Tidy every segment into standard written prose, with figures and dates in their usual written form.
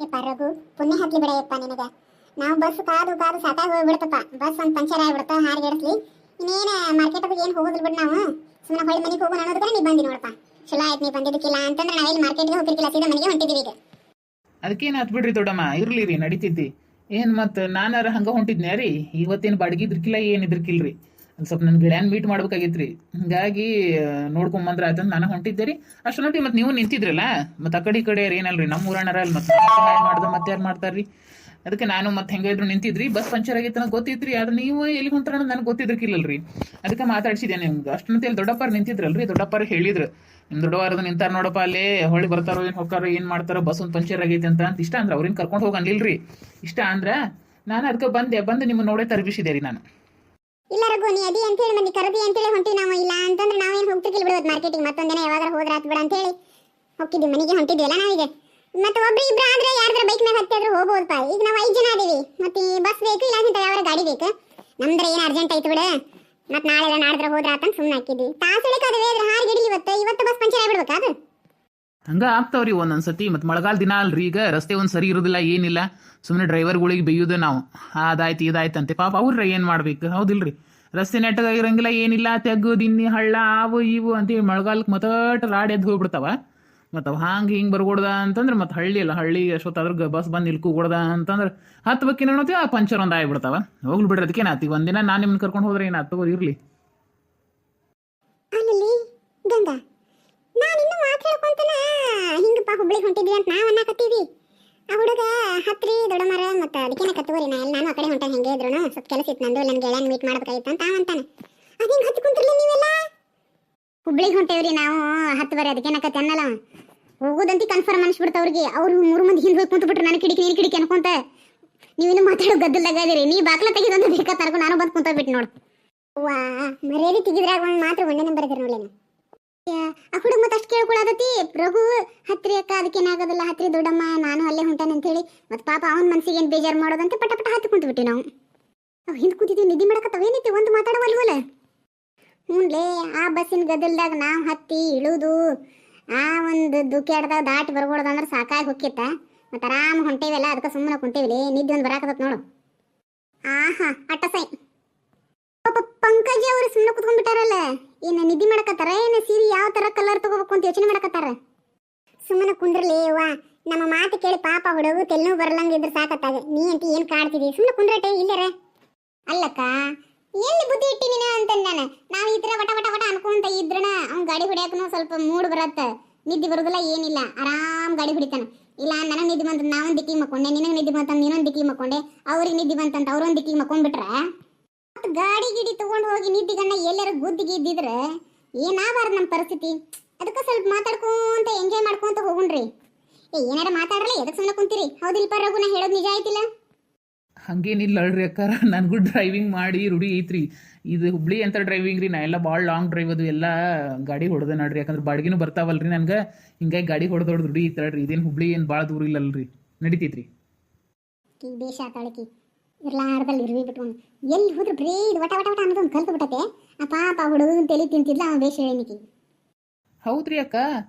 ಯಪ್ಪ ರಘು, ಪುಣ್ಯ ಹತ್ಲಿ ಬಿಡಯಪ್ಪ ನಿನಗ. ನಾವು ಬಸ್ ಕಾದು ಕಾದು ಸಾಕಾಗಿ ಹೋಗ್ಬಿಡ್ತಪ್ಪ. ಬಸ್ ಒಂದು ಪಂಚರ್ ಆಗ್ಬಿಡ್ತ, ಹಾರ್ಗೆಡ್ಸ್ಲಿ. ಇನ್ನೇನು ಮಾರ್ಕೆಟ್ ಏನು ಹೋಗೋದಿಲ್ಲ ಬಿಡು. ನಾವು ಸುಮ್ಮನೆ ಹೊಳ್ಳಿ ಮನೆಗೆ ಹೋಗೋಣ ಅನ್ನೋದಕ್ಕೆ ನೀ ಬಂದಿ ನೋಡಪ್ಪ. ಚಲೋ ಆಯ್ತು ನೀ ಬಂದಿದ್ದಕ್ಕಿಲ್ಲ ಅಂತಂದ್ರೆ ನಾವೆಲ್ಲಿ ಮಾರ್ಕೆಟ್ಗೆ ಹೋಗಿರ್ಕಿಲ್ಲ, ಸೀದಾ ಮನೆಗೆ ಹೊಂಟಿದ್ದೀವಿ ಈಗ. ಅದಕ್ಕೇನು ಹತ್ ಬಿಡ್ರಿ ದೊಡ್ಡಮ್ಮ, ಇರ್ಲಿ ರೀ ನಡೀತಿದ್ದಿ. ಏನು ಮತ್ತು ನಾನಾರ ಹಂಗೆ ಹೊಂಟಿದ್ನೇ ರೀ. ಇವತ್ತೇನು ಬಾಡಿಗೆ ಇದ್ರಕಿಲ್ಲ ಏನು ಇದ್ರಕಿಲ್ರಿ. ಒಂದು ಸ್ವಲ್ಪ ನನ್ನ ಗೆಳೆಯನ್ ಮೀಟ್ ಮಾಡ್ಬೇಕಾಗಿತ್ತು ರೀ. ಹಿಂಗಾಗಿ ನೋಡ್ಕೊಂಬಂದ್ರೆ ಆಯ್ತಂತ ನಾನು ಹೊಂಟಿದ್ದೆ ರೀ. ಅಷ್ಟೊಂದು ಮತ್ತು ನೀವು ನಿಂತಿದ್ರಲ್ಲ, ಮತ್ತು ಆ ಕಡೆ ಏನಲ್ರಿ ನಮ್ಮ ಊರಣ್ಣರ ಅಲ್ಲಿ ಮತ್ತೆ ಮಾಡ್ದೆ ಮತ್ತೆ ಯಾರು ಮಾಡ್ತಾರ್ರಿ. ಅದಕ್ಕೆ ನಾನು ಮತ್ತೆ ಹೆಂಗೆ ಇದ್ರು ನಿಂತಿದ್ರಿ. ಬಸ್ ಪಂಚರ್ ಆಗಿತ್ತು ನನಗೆ ಗೊತ್ತಿತ್ರಿ. ಆದ್ರೆ ನೀವು ಎಲ್ಲಿ ಹೊಂಟಾರ ಅನ್ನೋದು ನನಗೆ ಗೊತ್ತಿದ್ರಕ್ಕಿಲ್ಲಲ್ರಿ. ಅದಕ್ಕೆ ಮಾತಾಡ್ಸಿದ್ದೆ ನಿಮ್ಗೆ. ಅಷ್ಟೊಂದು ಅಲ್ಲಿ ದೊಡ್ಡಪ್ಪಾರು ನಿಂತಿದ್ರಲ್ರಿ. ದೊಡ್ಡಪ್ಪಾರು ಹೇಳಿದ್ರು, ನಿಮ್ಮ ದೊಡ್ಡವಾರದ ನಿಂತಾರ ನೋಡಪ್ಪ ಅಲ್ಲೇ, ಹೊಳ್ಳಿ ಬರ್ತಾರೋ ಏನು ಹೋಗ್ತಾರೋ ಏನು ಮಾಡ್ತಾರೋ, ಬಸ್ ಒಂದು ಪಂಚರ್ ಆಗೈತೆ ಅಂತ ಇಷ್ಟ ಅಂದ್ರೆ ಅವ್ರೇನು ಕರ್ಕೊಂಡು ಹೋಗಂಗಿಲ್ರಿ. ಇಷ್ಟ ಅಂದ್ರೆ ನಾನು ಅದಕ್ಕೆ ಬಂದು ನಿಮ್ಮ ನೋಡೇ ತರಬಿಸಿದೆ ರೀ ನಾನು. ಇಲ್ಲ ರಘು, ನೀ ಅದಿ ಅಂತೇಳಿ ಮಂದಿ ಕರದಿ ಅಂತೇಳಿ ಹೊಂಟಿವಿ ನಾವು. ಇಲ್ಲ ಅಂತಂದ್ರೆ ನಾವೇನು ಹೋಗ್ತಿರ್ಕಿಲ್ಲ ಬಿಡೋದು ಮಾರ್ಕೆಟಿಗೆ. ಮತ್ತೊಂದಿನ ಯಾವಾಗ ಹೋದ್ರೆ ಆತ್ ಬಿಡ ಅಂತೇಳಿ ಹೋಗ್ತಿದ್ವಿ, ಮನೆಗೆ ಹೊಂಟಿದ್ವಲ್ಲ ನಾವೀಗ. ಮತ್ತೆ ಒಬ್ರು ಇಬ್ರು ಆದ್ರೆ ಯಾರ್ದ್ರ ಬೈಕ್ ಮೇಲೆ ಹತ್ತಿದ್ರು ಹೋಗ್ಬೋದಪ್ಪ. ಈಗ ನಾವು 5 ಜನ ಅದೀವಿ. ಮತ್ತೆ ಬಸ್ ಬೇಕು, ಇಲ್ಲ ಅಂತ ಯಾವ ಗಾಡಿ ಬೇಕು. ನಮ್ದ್ರ ಏನು ಅರ್ಜೆಂಟ್ ಆಯ್ತು ಬಿಡ, ಮತ್ತೆ ನಾಳೆ ನಾಡ್ದ್ರ ಹೋದ್ರ ಆತಂತ ಸುಮ್ಮನೆ ಹಾಕಿದ್ವಿ. ತಾಸುಳಿಕಾದವೆ ಅದ್ರ ಹಾರ್ಗೆಡಿಲಿ ಇವತ್ತು ಬಸ್ ಪಂಚರ್ ಆಗ್ಬಿಡ್ಬೇಕು ಅದು. ಹಂಗ ಆಗ್ತಾವ್ರಿ ಒಂದೊಂದ್ಸತಿ. ಮತ್ತು ಮಳೆಗಾಲ ದಿನ ಅಲ್ರಿ, ಈಗ ರಸ್ತೆ ಒಂದು ಸರಿ ಇರೋದಿಲ್ಲ ಏನಿಲ್ಲ. ಸುಮ್ಮನೆ ಡ್ರೈವರ್ಗಳಿಗೆ ಬೇಯೋದು ನಾವು. ಅದಾಯ್ತು ಇದಾಯ್ತಂತೆ ಪಾಪ ಅವ್ರ ಏನು ಮಾಡ್ಬೇಕು, ಹೌದಿಲ್ರಿ. ರಸ್ತೆ ನೆಟ್ಟಗಾಗಿರಂಗಿಲ್ಲ ಏನಿಲ್ಲ, ತೆಗ್ಗು ದಿನ್ನಿ ಹಳ್ಳ ಅವು ಇವು ಅಂತೇಳಿ ಮಳೆಗಾಲಕ್ಕೆ ಮತ್ತಟ ರಾಡಿ ಎದ್ದು ಹೋಗ್ಬಿಡ್ತಾವ. ಮತ್ತು ಅವು ಹಂಗೆ ಹಿಂಗೆ ಬರ್ಕೊಡ್ದ ಅಂತಂದ್ರೆ ಮತ್ತೆ ಹಳ್ಳಿ ಅಲ್ಲ, ಹಳ್ಳಿ ಎಷ್ಟೊತ್ತಾದ್ರೂ ಬಸ್ ಬಂದು ನಿಲ್ಕೊಡ್ದ ಅಂತಂದ್ರೆ ಹತ್ತು ಬಕ್ಕಿನ ನೋಡ್ತೀವಿ, ಆ ಪಂಚರ್ ಒಂದು ಆಗಿಬಿಡ್ತಾವ. ಹೋಗ್ಲಿ ಬಿಡ್ರಿ, ಅದಕ್ಕೆ ಏನಾಯ್ತು ಒಂದಿನ ನಾನು ನಿಮ್ಗೆ ಕರ್ಕೊಂಡು ಹೋದ್ರೆ ಏನಾಯ್ತು, ತಗೋರಿ ಇರಲಿ. ಆಮೇಲೆ ಗಂಗಾ, ನಾನು ಇನ್ನೂ ಮಾತಾಡ್ಕೊಂತನ ಹಿಂಗಪ್ಪ ಹುಬ್ಳಿಗೆ ಹೊಂಟಿದ್ವಿ ಅಂತ ನಾವು ಅನ್ನಕತ್ತೀವಿ. ಆ ಹುಡುಗ ಹತ್ರಿ ದೊಡ್ಡಮರ ಮತ್ತು ಅದಕ್ಕೇನ ಕತ್ತೋರಿ ನಾನು ಆ ಕಡೆ ಹೊಂಟಾನೆ. ಹೆಂಗೆ ಇದ್ರು ಸ್ವಲ್ಪ ಕೆಲಸ ಇತ್ತು ನಂದು, ನನ್ನ ಗೆಳೆಯನ್ ಮೀಟ್ ಮಾಡ್ಬೇಕಾಗಿತ್ತು ಅಂತ ಅಂತಾನೆ. ಅದು ಹಿಂಗೆ ಹತ್ತು ಕುಂತಿರ್ಲಿ ನೀವೆಲ್ಲ. ಹುಬ್ಳಿಗೆ ಹೊಂಟೇವ್ರಿ ನಾವು, ಹತ್ತು ಬರೀ ಅದಕ್ಕೇನಕತ್ತೆ ಅನ್ನಲ್ಲ. ಹೋಗೋದಂತಿ ಕನ್ಫರ್ಮ್ ಅನ್ಸ್ಬಿಡ್ತಾವ್ರಿಗೆ. ಅವ್ರು 3 ಮಂದಿ ಹಿಂದೆ ಹೋಗಿ ಕುಂತು ಬಿಟ್ರು, ನನ್ನ ಕಿಡಿಕಿ ನೀನು ಕಿಡಿಕಿ ಅನ್ಕೊಂತ. ನೀವಿನ್ನು ಮಾತಾಡೋ ಗದ್ದಲ್ದಾಗ ಅದೀರಿ. ನೀ ಬಾಕ್ಲ ತೆಗಿದಂತ ಬೇಕಾ ತರ್ಕೊಂಡು ನಾನು ಬಂದು ಕುಂತೋಗ್ಬಿಟ್ಟು ನೋಡು. ವಾ, ಮರ್ಯಾದೆ ತೆಗಿದ್ರಾಗ ಒಂದು ಮಾತ್ರ ಒಂದೇ ನಂಬರ್ ಇದ್ರೆ ನೋಡ್ಲೇನು. ಆ ಹುಡುಗ ಮತ್ತೆ ಅಷ್ಟು ಕೇಳ್ಕೊಳದತಿ. ರಘು ಹತ್ರಿ ಅಕ್ಕ, ಅದಕ್ಕೇನಾಗೋದಿಲ್ಲ, ಹತ್ರಿ ದೊಡ್ಡಮ್ಮ, ನಾನು ಅಲ್ಲೇ ಹೊಂಟಾನೆ ಅಂತ ಹೇಳಿ. ಮತ್ತೆ ಪಾಪ ಅವನ ಮನಸ್ಸಿಗೆ ಏನು ಬೇಜಾರು ಮಾಡೋದಂತೆ ಪಟ ಹತ್ತಿ ಕುಂತು ಬಿಟ್ಟು ನಾವು ಹಿಂದೆ ಕೂತಿದ್ವಿ. ನಿದ್ದೆ ಮಾಡಕತ್ತವೇನೈತಿ, ಒಂದು ಮಾತಾಡವಲ್ವಲ್ಲ. ಹ್ಞೂನ್ಲೇ, ಆ ಬಸ್ಸಿನ ಗದ್ದಲ್ದಾಗ ನಾವು ಹತ್ತಿ ಇಳುದು ಆ ಒಂದು ದುಃಖಾಡ್ದಾಗ ದಾಟಿ ಬರ್ಬೋದಂದ್ರೆ ಸಾಕಾಗಿ ಹೊಕ್ಕಿತ್ತ. ಮತ್ತು ಆರಾಮ ಹೊಂಟೇವಲ್ಲ, ಅದಕ್ಕೆ ಸುಮ್ಮನೆ ಕುಂತೇವಿಲಿ. ನಿದ್ದೆ ಒಂದು ಬರಾಕತ್ತ ನೋಡು. ಆಹಾ ಅಟ್ಟಸೈ. ಪಾಪ ಪಂಕಜ ಅವರು ಸುಮ್ಮನೆ ಕುತ್ಕೊಂಡ್ಬಿಟ್ಟಾರಲ್ಲ. ಏನು ನಿದ್ದೆ ಮಾಡಕತ್ತಾರ, ಏನು ಸೀರೆ ಯಾವ ಥರ ಕಲರ್ ತಗೋಬೇಕು ಅಂತ ಯೋಚನೆ ಮಾಡಕತ್ತಾರ. ಸುಮ್ಮನೆ ಕುಂದ್ರಲಿ ಅವ್ವ, ನಮ್ಮ ಮಾತು ಕೇಳಿ ಪಾಪ ಹುಡುಗು ತೆಲ್ನೂ ಬರ್ಲಂಗಿದ್ರೆ ಸಾಕತ್ತಾಗ. ನೀ ಅಂತ ಏನು ಕಾಡ್ತಿದ್ದಿ, ಸುಮ್ಮನೆ ಕುಂದ್ರಟೆ ಇಲ್ಲರ. ಅಲ್ಲಕ್ಕ, ಎಲ್ಲಿ ಬುದ್ಧಿ ಇಟ್ಟಿ ನೀನು ಅಂತ ನಾನು. ನಾವು ಈ ಥರ ವಟ ಅನ್ಕೊಂತ ಇದ್ರಣ ಅವ್ನು ಗಾಡಿ ಹೊಡ್ಯಾಕನು ಸ್ವಲ್ಪ ಮೂಡ್ ಬರತ್ತೆ. ನಿದ್ದೆ ಬರೋದಿಲ್ಲ ಏನಿಲ್ಲ, ಆರಾಮ್ ಗಾಡಿ ಹೊಡಿತಾನೆ. ಇಲ್ಲ ನನಗೆ ನಿದ್ದೆ ಬಂತ ನಾವೊಂದು ದಿಕ್ಕಿಗೆ ಮಕ್ಕೊಂಡೆ, ನಿನಗೆ ನಿದ್ದೆ ಬಂತ ನೀನೊಂದು ದಿಕ್ಕಿಗೆ ಮಕ್ಕೊಂಡೆ, ಅವ್ರಿಗೆ ನಿದ್ದೆ ಬಂತಂತ ಅವ್ರೊಂದು ದಿಕ್ಕಿಗೆ ಮಕ್ಕೊಂಡ್ಬಿಟ್ರೆ ಮತ್ತು ಗಾಡಿ ಗಿಡಿ ತೊಗೊಂಡು ಹೋಗಿ ನಿದ್ದಿಗಣ್ಣ ಎಲ್ಲರೂ ಗುದ್ದಿಗೆ ಇದ್ದಿದ್ರೆ ಏನಾಗಬಾರ್ದು ನಮ್ಮ ಪರಿಸ್ಥಿತಿ. ಅದಕ್ಕೆ ಸ್ವಲ್ಪ ಮಾತಾಡ್ಕೊಂತ ಎಂಜಾಯ್ ಮಾಡ್ಕೊಂತ ಹೋಗುಣ್ರಿ. ಏನಾರ ಮಾತಾಡ್ರಲ್ಲ, ಎದಕ್ಕೆ ಸುಮ್ಮನೆ ಕುಂತೀರಿ? ಹೌದಿಲ್ಪ ರಘು, ನಾ ಹೇಳೋದು ನಿಜ ಆಯ್ತಿಲ್ಲ? ಹಂಗೇನಿಲ್ಲ ಅಲ್ರಿ ಅಕ್ಕಾರ, ನನಗೂ ಡ್ರೈವಿಂಗ್ ಮಾಡಿ ರೂಢಿ ಐತ್ರಿ. ಇದು ಹುಬ್ಳಿ ಅಂತ ಡ್ರೈವಿಂಗ್ ರೀ. ನಾ ಎಲ್ಲ ಭಾಳ ಲಾಂಗ್ ಡ್ರೈವ್ ಅದು ಎಲ್ಲ ಗಾಡಿ ಹೊಡೆದೆ ನೋಡ್ರಿ. ಯಾಕಂದ್ರೆ ಬಾಡಿಗೆನೂ ಬರ್ತಾವಲ್ರಿ ನನ್ಗೆ. ಹಿಂಗಾಗಿ ಗಾಡಿ ಹೊಡೆದೊಡ್ದು ರೂಢಿ ಐತಲ್ರಿ. ಇದೇನು ಹುಬ್ಳಿ ಏನು ಭಾಳ ದೂರ ಇಲ್ಲಲ್ರಿ, ನಡೀತೈತ್ರಿ. ದೇಶ ತಾಳಕಿ ಇರ್ಲಾರ್ದಲ್ಲಿ ಇರ್ವಿ ಬಿಟ್ಕೊಂಡು ಎಲ್ಲಿ ಹೋದ್ರೆ ಬರೀ ಇದು ವಟ ಅನ್ನೋದೊಂದು ಕಲ್ತು ಬಿಟ್ಟತೆ. ಆ ಪಾಪ ಹುಡುಗನ ತಲೆ ತಿಂತಿದ್ಲ, ಅವನು ಬೇಷ ಹೇಳಿನಿಕಿ. ಹೌದ್ರಿ ಅಕ್ಕ,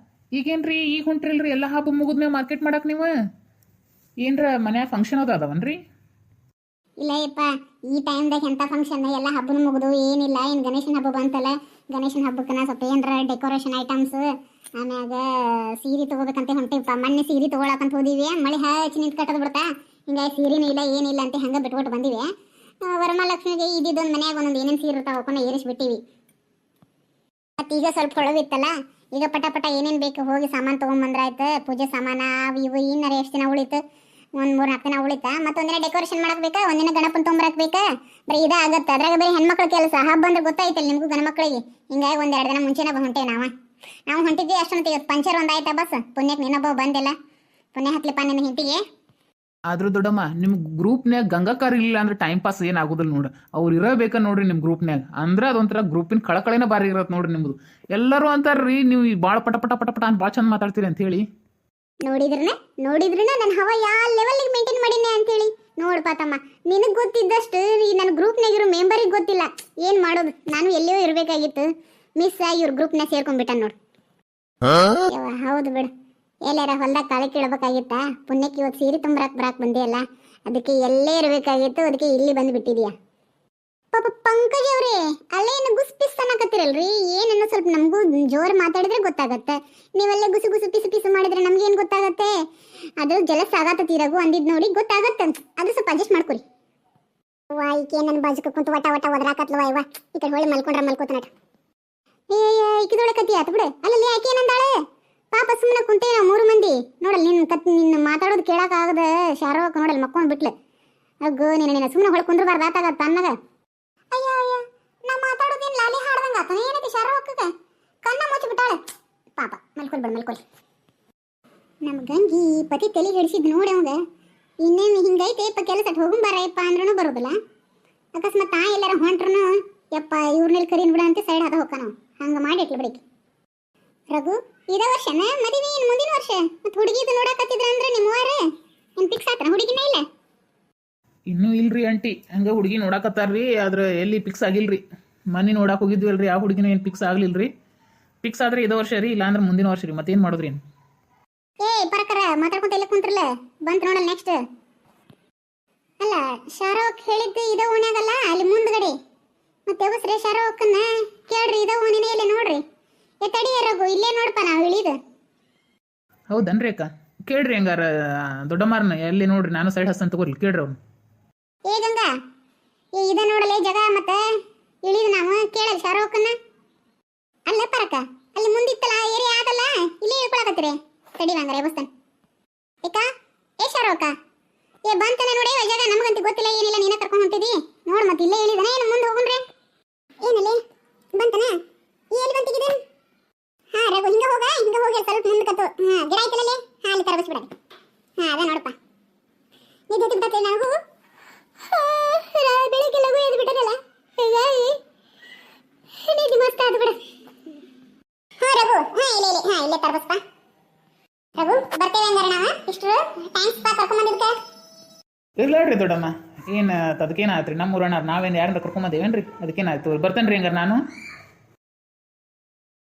ಈಗೇನ್ರಿ ಈಗ ಹೊಂಟ್ರಿಲ್ರಿ ಎಲ್ಲ ಹಬ್ಬ ಮುಗಿದ್ಮೇಲೆ ಮಾರ್ಕೆಟ್ ಮಾಡಕ್ಕೆ ನೀವು? ಏನರ ಮನ್ಯಾಗ ಫಂಕ್ಷನ್ ಅದಾವನ್ರಿ? ಇಲ್ಲ ಯಪ್ಪ, ಈ ಟೈಮ್ದಾಗ ಎಂಥ ಫಂಕ್ಷನ್, ಎಲ್ಲ ಹಬ್ಬನೂ ಮುಗಿದು ಏನಿಲ್ಲ. ಏನು ಗಣೇಶನ ಹಬ್ಬ ಬಂತಲ್ಲ, ಗಣೇಶನ ಹಬ್ಬಕ್ಕನ ಸ್ವಲ್ಪ ಏನರ ಡೆಕೋರೇಷನ್ ಐಟಮ್ಸ್, ಆಮ್ಯಾಗ ಸೀರೆ ತೊಗೋಬೇಕಂತ ಹೊಂಟಿವಪ್ಪ. ಮೊನ್ನೆ ಸೀರೆ ತೊಗೊಳಕಂತ ಹೋದಿವಿ, ಮಳೆ ಹಚ್ಚಿ ನಿಂತು ಕಟ್ಟದ್ ಬಿಡ್ತಾ. ಹಿಂಗಾಗಿ ಸೀರೆನೂ ಇಲ್ಲ ಏನಿಲ್ಲ ಅಂತ ಹಂಗೆ ಬಿಟ್ಬಿಟ್ಟು ಬಂದಿವಿ. ವರಮಹಾಲಕ್ಷ್ಮಿಗೆ ಇದ್ದಿದ್ದೊಂದು ಮನ್ಯಾಗ ಒಂದೊಂದು ಏನೇನು ಸೀರೆ ಇರ್ತಾವೆ ಅವನ್ನ ಏರಿಸ್ಬಿಟ್ಟಿವಿ. ಮತ್ತು ಈಗ ಸ್ವಲ್ಪ ಹೊಳವಿತ್ತಲ್ಲ, ಈಗ ಪಟ ಏನೇನು ಬೇಕು ಹೋಗಿ ಸಾಮಾನು ತೊಗೊಂಬಂದ್ರಾಯ್ತು. ಪೂಜೆ ಸಾಮಾನು ಅವು ಇವು ಇನ್ನರ ಎಷ್ಟು ದಿನ ಉಳಿತು, ಒಂದು 3-4 ದಿನ ಉಳಿತಾ. ಮತ್ತೊಂದಿನ ಡೆಕೋರೇಷನ್ ಮಾಡಬೇಕು, ಒಂದಿನ ಗಣಪನ ತೊಗೊಂಬರಕ್ಬೇಕಾ. ಬರೀ ಇದಾಗತ್ತೆ. ಅದ್ರಾಗ ಬರೀ ಹೆಣ್ಮಕ್ಳ ಕೆಲಸ. ಹಬ್ಬ ಅಂದ್ರೆ ಗೊತ್ತಾಯ್ತಲ್ಲ ನಿಮಗೂ ಗಣಮಕ್ಳಿಗೆ. ಹಿಂಗಾಗಿ 1-2 ದಿನ ಮುಂಚೆನೇ ಹೊಂಟೇವೆ ನಾವು ಹೊಂಟಿದ್ವಿ. ಅಷ್ಟೊಂದು ಪಂಚರ್ ಒಂದು ಆಯ್ತಾ ಬಸ್. ಪುಣ್ಯಕ್ಕೆ ನೀನೊಬ್ಬ ಬಂದಿಲ್ಲ, ಪುಣ್ಯ ಹತ್ಲಿಪ್ಪ ನಿನ್ನ ಹಿಂತಿಗೆ. ಆದ್ರೂ ದೊಡ್ಡಮ್ಮ, ನಿಮ್ಮ ಗ್ರೂಪ್ನ್ಯಾಗ ಗಂಗಾಕಾರ ಇಲ್ಲ ಅಂದ್ರೆ ಟೈಮ್ ಪಾಸ್ ಏನಾಗೋದಿಲ್ಲ ನೋಡ್ರಿ. ಅವ್ರು ಇರಬೇಕ ನೋಡ್ರಿ ನಿಮ್ಮ ಗ್ರೂಪ್ನ್ಯಾಗ. ಅಂದ್ರೆ ಅದೊಂಥರ ಗ್ರೂಪಿನ ಕಳಕಳಿನ ಬಾರಿ ಇರತ್ತೆ ನೋಡ್ರಿ ನಿಮ್ಮದು. ಎಲ್ಲರೂ ಅಂತಾರ್ರಿ ನೀವು ಭಾಳ ಪಟ ಅಂತ ಭಾಳ ಚಂದ ಮಾತಾಡ್ತೀರಿ ಅಂತ ಹೇಳಿ. ನೋಡಿದ್ರನ ನನ್ನ ಹವಾ ಯಾವ ಲೆವೆಲ್ಗೆ ಮೇಂಟೈನ್ ಮಾಡೀನಿ ಅಂತೇಳಿ. ನೋಡ್ಪಾ ತಮ್ಮ, ನಿನಗೆ ಗೊತ್ತಿದ್ದಷ್ಟು ಈ ನನ್ನ ಗ್ರೂಪ್ನಾಗಿರೋ ಮೆಂಬರಿಗೆ ಗೊತ್ತಿಲ್ಲ. ಏನು ಮಾಡೋದು, ನಾನು ಎಲ್ಲಿಯೋ ಇರಬೇಕಾಗಿತ್ತು, ಮಿಸ್ ಇವ್ರ ಗ್ರೂಪ್ನಾಗ ಸೇರ್ಕೊಂಡ್ಬಿಟ್ಟ ನೋಡು. ಹೌದು ಬಿಡು. ಎಲ್ಲಾರ ಹೊಲ್ದಾಗ ಕಾಳೆ ಕೀಳ್ಬೇಕಾಗಿತ್ತ ಪುಣ್ಯಕ್ಕೆ ಇವತ್ತು ಸೀರೆ ಬರಾಕ್ ಬಂದೆ ಅಲ್ಲ ಅದಕ್ಕೆ ಎಲ್ಲೇ ಇರಬೇಕಾಗಿತ್ತು ಅದಕ್ಕೆ ಇಲ್ಲಿ ಬಂದು ಬಿಟ್ಟಿದ್ಯಾ ಪಾಪ ಪಂಕಜ್ ಅವ್ರೆ ಅಲ್ಲೇನು ಗುಸ್ ಪಿಸ್ ಅನ್ನಕತ್ತಿರಲ್ರಿ ಏನನ್ನ ಸ್ವಲ್ಪ ನಮಗೂ ಜೋರ್ ಮಾತಾಡಿದ್ರೆ ಗೊತ್ತಾಗತ್ತೆ ನೀವೆಲ್ಲ ಗುಸು ಗುಸು ಪಿಸು ಪಿಸು ಮಾಡಿದ್ರೆ ನಮ್ಗೇನ್ ಗೊತ್ತಾಗತ್ತೆ ಅದು ಜಲಸ್ ಆಗತ್ತ ರಘು ಅಂದಿದ್ ನೋಡಿ ಗೊತ್ತಾಗತ್ತೆ ಅದು ಸ್ವಲ್ಪ ಅಡ್ಜಸ್ಟ್ ಮಾಡ್ಕೊರಿ ವಾ ಈಕೆ ನನ್ನ ಬಾಜುಕ ಕುಂತು ವಟ ವಟ ಒದರಾಕತ್ಲವ ಇವ ಈ ಕಡೆ ಹೊಳ್ಳಿ ಮಲ್ಕೊಂಡ್ರ ಮಲ್ಕೋತನಟ ಈಕಿದೊಳೆ ಕತಿ ಆತು ಬಿಡು ಅಲ್ಲಲ್ಲಿ ಆಕೆ ಏನಂದಾಳೆ ಪಾಪ ಸುಮ್ಮನೆ ಕುಂತೇವೆ ನಾವು 3 ಮಂದಿ ನೋಡಲ್ ನಿನ್ನ ಮಾತಾಡೋದು ಕೇಳಕ್ ಆಗದ ಶಾರೋಕ್ ನೋಡಲ್ ಮಕ್ಕೊಂಡ್ ಬಿಟ್ಲೆ ಅಗ್ಗೋ ನಿನ್ನ ಸುಮ್ಮನೆ ಹೊಳ್ ಕುಂದ್ರಬಾರ್ದು ಆತಾಗತ್ತ ಅನ್ನಗ ಅಯ್ಯ ಅಯ್ಯ ನಾ ಮಾತಾಡೋದೇನ್ ಲಾಲಿ ಹಾಡ್ದಂಗ ಆತನ ಏನೈತಿ ಶಾರೋಕ್ಕಗ ಕಣ್ಣ ಮುಚ್ಚಿ ಬಿಟ್ಟಾಳೆ ಪಾಪ ಮಲ್ಕೊಲ್ ನಮ್ಮ ಗಂಗಿ ಪತಿ ತಲೆ ಹಿಡಿಸಿದ್ ನೋಡಿ ಅವಂಗ ಇನ್ನೇನು ಹಿಂಗೈತೆ ಯಪ್ಪ ಕೆಲಸಕ್ಕೆ ಹೋಗುಂಬಾರಯ್ಯಪ್ಪ ಅಂದ್ರೂ ಬರೋದಿಲ್ಲ ಅಕಸ್ಮಾತ್ ಎಲ್ಲಾರ ಹೊಂಟ್ರೂ ಯಪ್ಪ ಇವ್ರನ್ನೆಲ್ಲಿ ಕರೀನ್ ಬಿಡ ಅಂತ ಸೈಡ್ ಆದ ಹೋಗ ನಾವು ಹಂಗೆ ಮಾಡಿ ಇಟ್ಲು ಬಿಡಿಕೆ ರಘು ಇದ ವರ್ಷನ ಮದುವೆ ಏನು ಮುಂದಿನ ವರ್ಷ ಮತ್ತೆ ಹುಡುಗಿದು ನೋಡಕತ್ತಿದ್ರ ಅಂದ್ರೆ ನಿಮ್ಮವಾರ ಏನು ಫಿಕ್ಸ್ ಆತ್ರ ಹುಡುಗಿನೇ ಇಲ್ಲ ಇನ್ನೂ ಇಲ್ರಿ ಆಂಟಿ ಹಂಗೆ ಹುಡುಗಿ ನೋಡಕತ್ತಾರ್ರಿ ಆದ್ರೆ ಎಲ್ಲಿ ಫಿಕ್ಸ್ ಆಗಿಲ್ರಿ ಮನೆ ನೋಡಕ್ಕೆ ಹೋಗಿದ್ವಲ್ರಿ ಆ ಹುಡುಗಿನ ಏನು ಫಿಕ್ಸ್ ಆಗ್ಲಿಲ್ರಿ ಫಿಕ್ಸ್ ಆದ್ರೆ ಇದೇ ವರ್ಷ ರೀ ಇಲ್ಲಾಂದ್ರೆ ಮುಂದಿನ ವರ್ಷ ರೀ ಮತ್ತೇನು ಮಾಡೋದ್ರಿ ಏ ಪರಕರ ಮಾತಾಡ್ಕೊಂತ ಇಲ್ಲ ಕುಂತ್ರಲ್ಲ ಬಂತ ನೋಡಲ್ಲ ನೆಕ್ಸ್ಟ್ ಅಲ್ಲ ಶಾರೋಕ್ ಹೇಳಿದ್ದು ಇದ ಓಣ್ಯಾಗಲ್ಲ ಅಲ್ಲಿ ಮುಂದ್ಗಡೆ ಮತ್ತೆ ಬಸ್ರೆ ಶಾರೋಕನ್ನ ಕೇಳ್ರಿ ಇದ ಓಣಿನೇ ಇಲ್ಲ ನೋಡ್ರಿ ತಡಿ ರಘು ಇಲ್ಲೇ ನೋಡ್ಪ ನಾವು ಇಳಿದು ಹೌದನ್ರಿ ಅಕ್ಕ ಕೇಳ್ರಿ ಹಂಗಾರ ದೊಡ್ಡಮ್ಮಾರನ್ನ ಎಲ್ಲಿ ನೋಡ್ರಿ ನಾನು ಸೈಡ್ ಹಸ್ತಂತ ತಗೋರಿ ಕೇಳ್ರಿ ಅವ್ನು ಏ ಗಂಗಾ ಇದ ನೋಡಲೆ ಜಗ ಮತ್ತೆ ಇಳಿದು ನಾವು ಕೇಳಲ್ ಶಾರೋಕನ್ನ ಅಲ್ಲ ಪರಕ ಅಲ್ಲಿ ಮುಂದಿತ್ತಲ್ಲ ಏರಿಯಾ ಆಗಲ್ಲ ಇಲ್ಲೇ ಇಳ್ಕೊಳಕತ್ತೀರಿ ತಡಿ ಹಂಗಾರೆ ಬಸ್ತನ್ ಏಕ ಏ ಶಾರೋಕ ಏ ಬಂತನ ನೋಡಿ ಜಾಗ ನಮಗಂತ ಗೊತ್ತಿಲ್ಲ ಏನಿಲ್ಲ ನೀನ ಕರ್ಕೊಂಡು ಹೊಂಟಿದಿ ನೋಡ್ ಮತ್ತೆ ಇಲ್ಲೇ ಇಳಿದನ ಏನು ಮುಂದೆ ಹೋಗುಣ್ರಿ ಏನಲೆ ಬಂತನ ಎಲ್ಲಿ ಬಂತಿಗಿದೆ ಹಾ ರಘು ಹಿಂಗ ಹೋಗಿ ಸ್ವಲ್ಪ ಮುಂದೆ ಕತ್ತು ಹಾ ಗಿಡ ಐತಲೇ ಹಾ ಅಲ್ಲಿ ತರಬಿಸ್ಬಿಡ ಹಾ ಅದ ನೋಡಪ್ಪ ನಿದ್ದೆ ತಿಂತತೆ ನಾವು ಬೆಳಿಗ್ಗೆ ಲಘು ಎದ್ದು ಬಿಟ್ಟನಲ್ಲ ಹೀಗಾಗಿ ನಿದ್ದೆ ಮಸ್ತ್ ಆದ ಬಿಡ ಹಾ ರಘು ಹಾ ಇಲ್ಲೇ ತರಬಿಸ್ಪ ರಘು ಬರ್ತೇವೆ ಹಂಗಾರೆ ನಾವು ಇಷ್ಟು ಥ್ಯಾಂಕ್ಸ್ ಪಾ ಕರ್ಕೊಂಡ್ ಬಂದಿದ್ದಕ್ಕೆ ಇಲ್ಲ ಹೇಳ್ರಿ ದೊಡ್ಡಮ್ಮ ಏನು ಅದಕ್ಕೇನಾಯ್ತು ರೀ ನಮ್ಮ ಊರಣ್ಣ ನಾವೇನು ಯಾರನ್ನ ಕರ್ಕೊಂಬಂದೇವೇನ್ರಿ ಅದಕ್ಕೇನಾಯ್ತು ಬರ್ತೇನೆ ರೀ ಹಂಗಾರೆ ನಾನು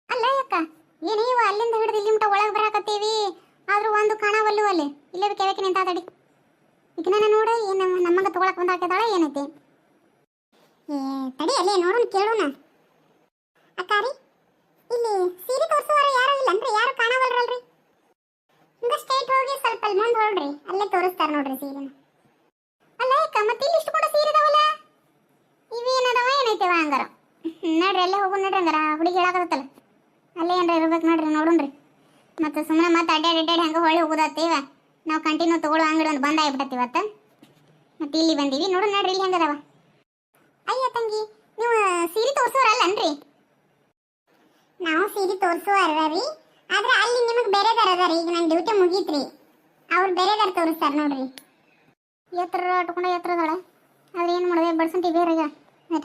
ಅಲ್ಲ ಅಕ್ಕ ಏನೇವ ಅಲ್ಲಿಂದ ಹಿಡಿದು ಇಲ್ಲಿ ಮಟ್ಟ ಒಳಗೆ ಬರಾಕತ್ತೀವಿ ಆದ್ರೂ ಒಂದು ಕಾಣವಲ್ಲು ಅಲ್ಲಿ ಇಲ್ಲೇ ಕೆಳಕ್ಕೆ ನಿಂತ ತಡಿ ಈಗ ನಾನು ನೋಡು ಏನು ನಮ್ಮಂಗ ತಗೊಳಕ್ ಬಂದು ಹಾಕಿದಾಳ ಏನೈತಿ ಏ ತಡಿ ಅಲ್ಲೇ ನೋಡೋಣ ಕೇಳೋಣ ಅಕ್ಕಾರಿ ಇಲ್ಲಿ ಸೀರೆ ತೋರಿಸುವವರು ಯಾರು ಇಲ್ಲ ಅಂದ್ರೆ ಯಾರು ಕಾಣವಲ್ರಲ್ರಿ ಹಿಂಗ ಸ್ಟೇಟ್ ಹೋಗಿ ಸ್ವಲ್ಪ ಅಲ್ಲಿ ಮುಂದೆ ಹೊರಡ್ರಿ ಅಲ್ಲೇ ತೋರಿಸ್ತಾರ ನೋಡ್ರಿ ಸೀರೆನ ಅಲ್ಲ ಅಕ್ಕ ಮತ್ತೆ ಇಲ್ಲಿ ಇಷ್ಟು ಕೂಡ ಸೀರೆ ಇದಾವಲ್ಲ ಇವೇನದವ ಏನೈತೆವ ಹಂಗಾರ ನಡ್ರಿ ಅಲ್ಲೇ ಹೋಗು ನಡ್ರಿ ಹಂಗಾರ ಹುಡುಗಿ ಹೇಳಾಕತ್ತಲ್ಲ ಅಲ್ಲೇ ಏನ್ರ ಇರ್ಬೇಕು ನೋಡ್ರಿ ನೋಡುಣ್ರಿ ಮತ್ತೆ ಸುಮ್ಮನೆ ಮತ್ತೆ ಅಡ್ಡಾಡಿ ಹಂಗೆ ಹೊಳ್ಳಿ ಹೋಗೋದತ್ತೀವ ನಾವು ಕಂಟಿನ್ಯೂ ತಗೊಳ್ಳೋ ಅಂಗಡಿ ಒಂದು ಬಂದ್ ಆಗ್ಬಿಟ್ಟತ್ತಿ ಇವತ್ತು ಮತ್ತೆ ಇಲ್ಲಿ ಬಂದೀವಿ ನೋಡು ನಡ್ರಿ ಇಲ್ಲಿ ಹೆಂಗದವ ಅಯ್ಯ ತಂಗಿ ನೀವು ಸೀರೆ ತೋರಿಸೋರಲ್ಲನ್ರಿ ನಾವು ಸೀರೆ ತೋರಿಸುವರ್ರಿ ಆದ್ರೆ ಅಲ್ಲಿ ನಿಮಗೆ ಬೇರೆದಾರ ಅದಾರ ಈಗ ನನ್ನ ಡ್ಯೂಟಿ ಮುಗೀತ್ರಿ ಅವ್ರು ಬೇರೆದಾರ ತೋರಿಸ್ತಾರ ನೋಡ್ರಿ ಎತ್ತರ ಅದಾಳ ಆದ್ರೆ ಏನು ಮಾಡಿದೆ ಬಡ್ಸಂಟಿ ಬೇರೆ ಈಗ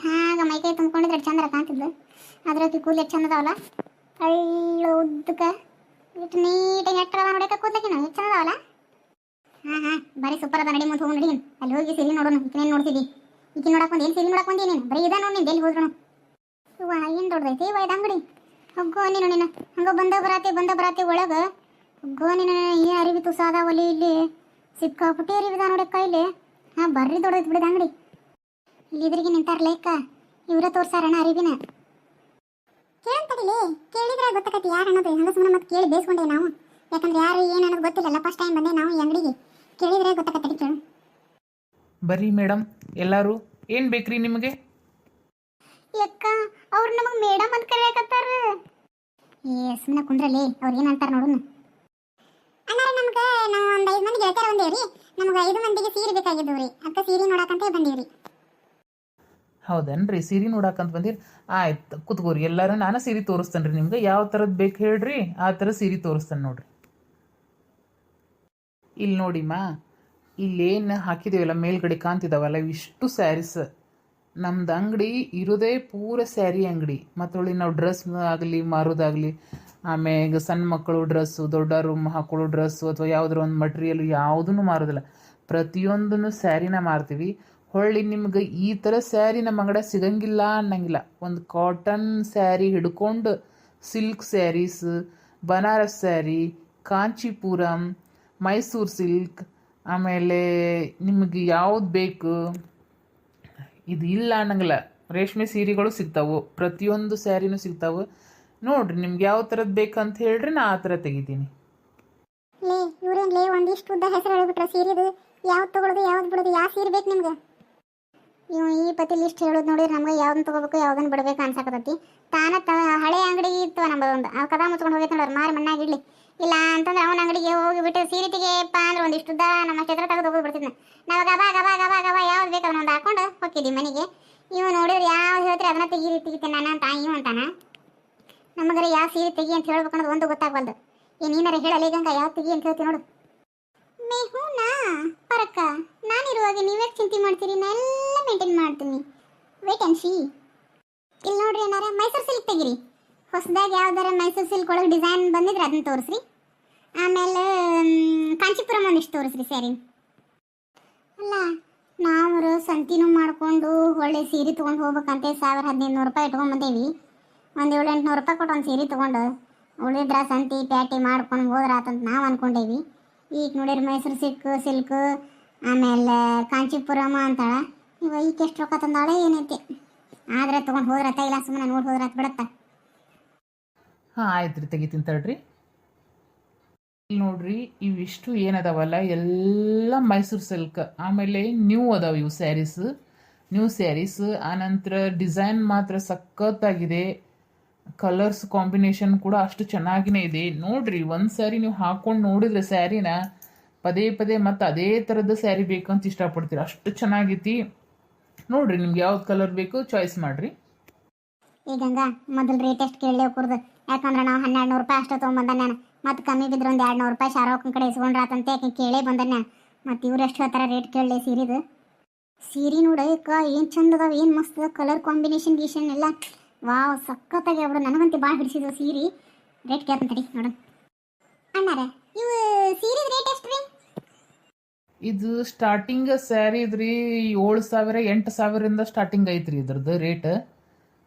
ಹಾಗ ಮೈಕೈ ತುಂಬ್ಕೊಂಡಿದ್ರೆ ಚಂದ್ರ ಕಾಣ್ತಿದ್ಲು ಅದ್ರಾಕಿ ಕೂದಲು ಚಂದ ಅದಾವಲ್ಲ ಹಳ್ಳು ಉದ್ದಕ್ಕೆ ಇಟ್ಟು ನೀಟಾಗಿ ಎಟ್ಟರದ ನೋಡಕ್ಕೆ ಕೂದ್ಲಕ್ಕೆ ನಾವು ಎಷ್ಟು ಚಂದ ಅದಾವಲ್ಲ ಹಾಂ ಬರೀ ಸೂಪರ್ ಅದ ನಡಿ ಮುಂದೆ ಹೋಗಿ ನಡಿ ಅಲ್ಲಿ ಹೋಗಿ ಸೀರೆ ನೋಡೋಣ ಈಕಿನೇನು ನೋಡ್ತಿದ್ದಿ ಈಕಿ ನೋಡಕ್ ಬಂದು ಏನು ಸೀರೆ ನೋಡಕ್ ಬಂದಿ ನೀನು ಬರೀ ಇದ ನೋಡಿ ಎಲ್ಲಿ ಹೋದ್ರು ಇವ ಏನು ದೊಡ್ಡದೈತಿ ಇವ ಇದು ಅಂಗಡಿ ಹೋಗೋ ನೀನು ನೀನು ಹಂಗ ಬಂದ ಬರಾತಿ ಒಳಗೆ ಹೋಗೋ ನೀನು ಏನು ಅರಿವಿ ತುಸಾದ ಒಲಿ ಇಲ್ಲಿ ಸಿಕ್ಕಾಪುಟ್ಟಿ ಅರಿವಿದ ನೋಡಿ ಕೈಲಿ ಹಾಂ ಬರ್ರಿ ದೊಡ್ಡದೈತಿ ಬಿಡಿದ ಅಂಗಡಿ ಇಲ್ಲಿ ಇದ್ರಿಗೆ ನಿಂತಾರಲ್ಲ ಅಕ್ಕ ಇವರ ತೋರ್ಸಾರಣ ಅರಿವಿನ ಕೇಳಂತಡಿಲಿ ಕೇಳಿದ್ರೆ ಗೊತ್ತಾಕತಿ ಯಾರು ಅನ್ನೋದು ಹಂಗ ಸುಮ್ಮನೆ ಮತ್ತೆ ಕೇಳಿ ಬೇಸ್ಕೊಂಡೇವೆ ನಾವು ಯಾಕಂದ್ರೆ ಯಾರು ಏನು ಅನ್ನೋದು ಗೊತ್ತಿಲ್ಲಲ್ಲ ಫಸ್ಟ್ ಟೈಮ್ ಬಂದೆ ನಾವು ಈ ಅಂಗಡಿಗೆ ಕೇಳಿದ್ರೆ ಗೊತ್ತಾಕತ್ತಡಿ ಕೇಳು ಬರ್ರಿ ಮೇಡಮ್ ಎಲ್ಲರೂ ಏನು ಬೇಕ್ರಿ ನಿಮಗೆ ಅಕ್ಕ ಅವ್ರು ನಮಗೆ ಮೇಡಮ್ ಅಂತ ಕರೆಯಕತ್ತಾರ ಏ ಸುಮ್ಮನೆ ಕುಂದ್ರಲ್ಲಿ ಅವ್ರು ಏನಂತಾರ ನೋಡೋಣ ಅಣ್ಣಾರ ನಮ್ಗೆ ನಾವು ಒಂದು 5 ಮಂದಿ ಗೆಳತಿಯರು ಬಂದೇವ್ರಿ ನಮ್ಗೆ 5 ಮಂದಿಗೆ ಸೀರೆ ಬೇಕಾಗಿದ್ದವು ರೀ ಅಕ್ಕ ಸೀರೆ ನೋಡಕಂತ ಬಂದೀವ್ರಿ ಹೌದನ್ರಿ ಸೀರೆ ನೋಡಕ್ಕಂತ ಬಂದಿರಿ ಆಯ್ತು ಕುತ್ಕೋರಿ ಎಲ್ಲರೂ ನಾನು ಸೀರೆ ತೋರಿಸ್ತೇನೆ ರೀ ನಿಮ್ಗೆ ಯಾವ ಥರದ್ದು ಬೇಕು ಹೇಳ್ರಿ ಆ ಥರ ಸೀರೆ ತೋರಿಸ್ತೇನೆ ನೋಡ್ರಿ ಇಲ್ಲಿ ನೋಡಿಮ್ಮ ಇಲ್ಲೇನು ಹಾಕಿದೇವಲ್ಲ ಮೇಲ್ಗಡೆ ಕಾಣ್ತಿದಾವಲ್ಲ ಇಷ್ಟು ಸ್ಯಾರೀಸ್ ನಮ್ದು ಅಂಗಡಿ ಇರೋದೇ ಪೂರ ಸ್ಯಾರಿ ಅಂಗಡಿ ಮತ್ತೊಳ್ಳಿ ನಾವು ಡ್ರೆಸ್ ಆಗಲಿ ಮಾರೋದಾಗಲಿ ಆಮ್ಯಾಗ ಸಣ್ಣ ಮಕ್ಕಳು ಡ್ರೆಸ್ಸು ದೊಡ್ಡವರು ಹಾಕೊಳ್ಳೋ ಡ್ರೆಸ್ಸು ಅಥವಾ ಯಾವುದ್ರ ಒಂದು ಮಟೀರಿಯಲ್ ಯಾವುದೂ ಮಾರೋದಿಲ್ಲ ಪ್ರತಿಯೊಂದನ್ನು ಸ್ಯಾರಿನ ಮಾರ್ತೀವಿ ಹೊಳ್ಳಿ ನಿಮ್ಗೆ ಈ ಥರ ಸ್ಯಾರಿ ನಮ್ಮ ಅಂಗಡಿ ಸಿಗಂಗಿಲ್ಲ ಅನ್ನಂಗಿಲ್ಲ ಒಂದು ಕಾಟನ್ ಸ್ಯಾರಿ ಹಿಡ್ಕೊಂಡು ಸಿಲ್ಕ್ ಸ್ಯಾರೀಸ್ ಬನಾರಸ್ ಸ್ಯಾರಿ ಕಾಂಚೀಪುರಂ, ಮೈಸೂರು ಸಿಲ್ಕ್, ಆಮೇಲೆ ನಿಮಗೆ ಯಾವ್ದು ಬೇಕು ಇದು ಇಲ್ಲ ಅನ್ನಂಗಿಲ್ಲ, ರೇಷ್ಮೆ ಸೀರೆಗಳು ಸಿಗ್ತಾವೆ, ಪ್ರತಿಯೊಂದು ಸ್ಯಾರಿನೂ ಸಿಗ್ತಾವೆ. ನೋಡ್ರಿ ನಿಮ್ಗೆ ಯಾವ ಥರದ್ದು ಬೇಕಂತ ಹೇಳ್ರಿ, ನಾ ಆ ಥರ ತೆಗಿತೀನಿ. ಲೇ ಇವ್ರೇನ್ ಲೇ ಒಂದಿಷ್ಟು ಉದ್ದ ಹೆಸರು ಹೇಳ್ಬಿಟ್ರೆ ಸೀರೆದು ಯಾವ್ದು ತಗೊಳ್ಳೋದು ಯಾವ್ದು ಬಿಡೋದು, ಯಾವ ಸೀರೆ ಬೇಕು ನಿಮ್ಗೆ? ಇವ್ ಈ ಪತಿ ಲಿಸ್ಟ್ ಹೇಳೋದು ನೋಡಿದ್ರೆ ನಮ್ಗೆ ಯಾವ್ದನ್ನ ತಗೋಬೇಕು ಯಾವ್ದನ್ನ ಬಿಡ್ಬೇಕು ಅನ್ಸಕತ್ತೈತಿ. ಹಳೆ ಅಂಗಡಿ ಇತ್ತು ನಮ್ಮದೊಂದು, ಆ ಕದ ಮುಚ್ಕೊಂಡು ಹೋಗೈತೆ ನೋಡ್ರಿ, ಮಾರಿ ಮಣ್ಣಾಗಿಡ್ಲಿ. ಇಲ್ಲ ಅಂತಂದ್ರೆ ಅವನ ಅಂಗಡಿಗೆ ಹೋಗಿಬಿಟ್ಟು ಸೀರೆ ತೆಗೆಯಪ್ಪ ಅಂದ್ರೆ ಒಂದಿಷ್ಟು ಉದ್ದ ನಮ್ಮ ಚಿತ್ರ ತೆಗೆದು ಹೋಗಿ ಬಿಡ್ತಿದ್ನ. ನಾವು ಗಬಾ ಗಬಾ ಗಬಾ ಗಬಾ ಯಾವ್ದು ಬೇಕು ಅದನ್ನೊಂದು ಹಾಕೊಂಡು ಹೋಗಿದ್ವಿ ಮನೆಗೆ. ಇವ್ ನೋಡಿದ್ರೆ ಯಾವ್ದು ಹೇಳ್ತೀರಿ ಅದನ್ನ ತೆಗಿತೀನಿ ನಾನು ಅಂತ ಇವ್ ಅಂತಾನ. ನಮಗರ ಯಾವ ಸೀರೆ ತೆಗಿ ಅಂತ ಹೇಳ್ಬೇಕು ಅನ್ನೋದು ಒಂದು ಗೊತ್ತಾಗಬಲ್ದು. ನೀನಾರ ಹೇಳಲ್ಲ ಈಗಂಗ ಯಾವ ತೆಗಿ ಅಂತ ಹೇಳ್ತೀನಿ ನೋಡು. ಮೇಹುನಾ ಪರಕ್ಕ ನಾನಿರುವಾಗ ನೀವೇ ಚಿಂತೆ ಮಾಡ್ತೀರಿ, ನಾ ಎಲ್ಲ ಮೇಂಟೈನ್ ಮಾಡ್ತೀನಿ. Wait and see. ಇಲ್ಲಿ ನೋಡ್ರಿ ಏನಾರ ಮೈಸೂರು ಸಿಲ್ಕ್ ತೆಗಿರಿ, ಹೊಸದಾಗಿ ಯಾವ್ದಾರ ಮೈಸೂರು ಸಿಲ್ಕ್ ಒಳಗೆ ಡಿಸೈನ್ ಬಂದಿದ್ರೆ ಅದನ್ನ ತೋರಿಸ್ರಿ. ಆಮೇಲೆ ಕಾಂಚೀಪುರಂ ಒಂದಿಷ್ಟು ತೋರಿಸ್ರಿ ಸ್ಯಾರಿ. ಅಲ್ಲ ನಾವು ಸಂತಿನೂ ಮಾಡಿಕೊಂಡು ಒಳ್ಳೆ ಸೀರೆ ತೊಗೊಂಡು ಹೋಗ್ಬೇಕಂತೆ 1000-1500 ರೂಪಾಯಿ ಇಟ್ಕೊಂಡ್ಬಂದೇವಿ. ಒಂದು 700-800 ರೂಪಾಯಿ ಕೊಟ್ಟು ಒಂದು ಸೀರೆ ತೊಗೊಂಡು ಉಳಿದ್ರ ಸಂತಿ ಪ್ಯಾಟಿ ಮಾಡ್ಕೊಂಡು ಹೋದ್ರಾತಂತ ನಾವು ಅಂದ್ಕೊಂಡೇವಿ. ಈಗ ನೋಡಿರಿ ಮೈಸೂರು ಸಿಲ್ಕ್ ಆಮೇಲೆ ಕಾಂಚೀಪುರಮ ಅಂತಾಳ. ಇವ ಈಗ ಎಷ್ಟು ರೊಕ್ಕ ತಂದಾಳೆ ಏನೈತಿ, ಆದ್ರೆ ತೊಗೊಂಡು ಹೋದ್ರತ್ತ ಇಲ್ಲ ಸುಮ್ಮನೆ ನೋಡಿ ಹೋದ್ರಾತ್ ಬಿಡತ್ತ. ಹಾಂ ಆಯ್ತು ರೀ, ತೆಗಿತೀನಿ ತಡ್ರಿ. ಇಲ್ಲಿ ನೋಡ್ರಿ ಇವಿಷ್ಟು ಏನದಾವಲ್ಲ ಎಲ್ಲ ಮೈಸೂರು ಸಿಲ್ಕ್. ಆಮೇಲೆ ನ್ಯೂ ಅದಾವ ಇವು ನ್ಯೂ ಸ್ಯಾರೀಸ್. ಆನಂತರ ಡಿಸೈನ್ ಮಾತ್ರ ಸಖತ್ತಾಗಿದೆ, ಕಲರ್ಸ್ ಕಾಂಬಿನೇಷನ್ ಕೂಡ ಅಷ್ಟು ಚೆನ್ನಾಗಿನೇ ಇದೆ. ನೋಡ್ರಿ ಒಂದು ಸ್ಯಾರಿ ನೀವು ಹಾಕೊಂಡು ನೋಡಿದ್ರೆ ಸ್ಯಾರಿನ ಪದೇ ಪದೇ ಮತ್ತು ಅದೇ ಥರದ ಸ್ಯಾರಿ ಬೇಕಂತ ಇಷ್ಟಪಡ್ತೀರಿ, ಅಷ್ಟು ಚೆನ್ನಾಗೈತಿ. ನೋಡ್ರಿ ನಿಮ್ಗೆ ಯಾವ್ದು ಕಲರ್ ಬೇಕು ಚಾಯ್ಸ್ ಮಾಡ್ರಿ. ಈಗಂಗ ಮೊದಲು ರೇಟ್ ಎಷ್ಟು ಕೇಳಲೇವು ಕುರ್ದು, ಯಾಕಂದ್ರೆ ನಾವು 1200 ರೂಪಾಯಿ ಅಷ್ಟು ತೊಗೊಂಬಂದ ನಾನು. ಮತ್ತು ಕಮ್ಮಿ ಬಿದ್ರೆ ಒಂದು 200 ರೂಪಾಯಿ ಶಾರೋಕನ ಕಡೆ ಇಸ್ಕೊಂಡ್ರಾತಂತೆ ಯಾಕೆ ಕೇಳೇ ಬಂದ ನಾನು. ಮತ್ತು ಇವ್ರು ಎಷ್ಟು ಹೇಳ್ತಾರೆ ರೇಟ್ ಕೇಳಲಿ ಸೀರೆದು. ಸೀರೆ ನೋಡಕ್ಕ ಏನು ಚಂದ ಅದಾವ, ಏನು ಮಸ್ತ್ ಅದ, ಕಲರ್ ಕಾಂಬಿನೇಷನ್ ಗೀಷನ್ ಎಲ್ಲ ವಾವ್ ಸಖತ್ತಾಗಿ ಅವ್ರು. ನನಗಂತೂ ಭಾಳ ಹಿಡಿಸಿದ್ವು ಸೀರೆ. ರೇಟ್ ಕೇಳ್ತಂತಡಿ ನೋಡು ಅಣ್ಣಾರ. ಇವು ಸೀರೆ ರೇಟ್ ಎಷ್ಟು ರೀ? ಇದು ಸ್ಟಾರ್ಟಿಂಗ್ ಸ್ಯಾರಿ ಇದ್ರಿ 7,000-8,000 ಸ್ಟಾರ್ಟಿಂಗ್ ಐತ್ರಿ ಇದ್ರದ್ದು ರೇಟ್.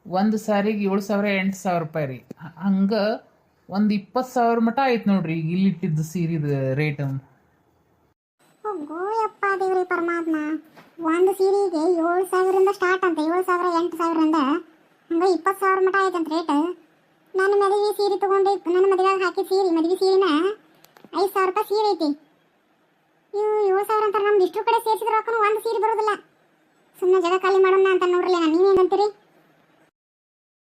ಒಂದು ಸ್ಯಾರಿಗೆ 7,000-8,000 ರೂಪಾಯಿ ರೀ. ಹಂಗೆ ಒಂದು 20,000 ಮಟ ಆಯ್ತು ನೋಡ್ರಿ ಈಗ ಇಲ್ಲಿಟ್ಟಿದ್ದು ಸೀರೆದು ರೇಟ್. ಗೋಯಪ್ಪ ದೇವ್ರಿ ಪರಮಾತ್ಮ, ಒಂದು ಸೀರೆಗೆ 7,000 ಸ್ಟಾರ್ಟ್ ಅಂತ, 7,000-8,000 ಹಂಗೆ 20,000 ಮಟ ಆಯ್ತಂತ ರೇಟ್. ನಾನು ಮದುವೆ ಸೀರೆ ತೊಗೊಂಡು ನನ್ನ ಮದುವೆಗೆ ಹಾಕಿದ ಸೀರೆ, ಮದುವೆ ಸೀರೆನ 5,000 ರೂಪಾಯಿ ಸೀರೆ ಐತಿ. ಇವು 7,000 ಅಂತಾರೆ. ನಮ್ದು ಇಷ್ಟು ಕಡೆ ಸೇರಿಸಿದ್ರೆ ರೊಕ್ಕನು ಒಂದು ಸೀರೆ ಬರೋದಿಲ್ಲ. ಸುಮ್ಮನೆ ಜಾಗ ಖಾಲಿ ಮಾಡೋಣ ಅಂತ ನೋಡ್ರಲ್ಲ. ನಾನು ನೀವೇನಂತೀರಿ?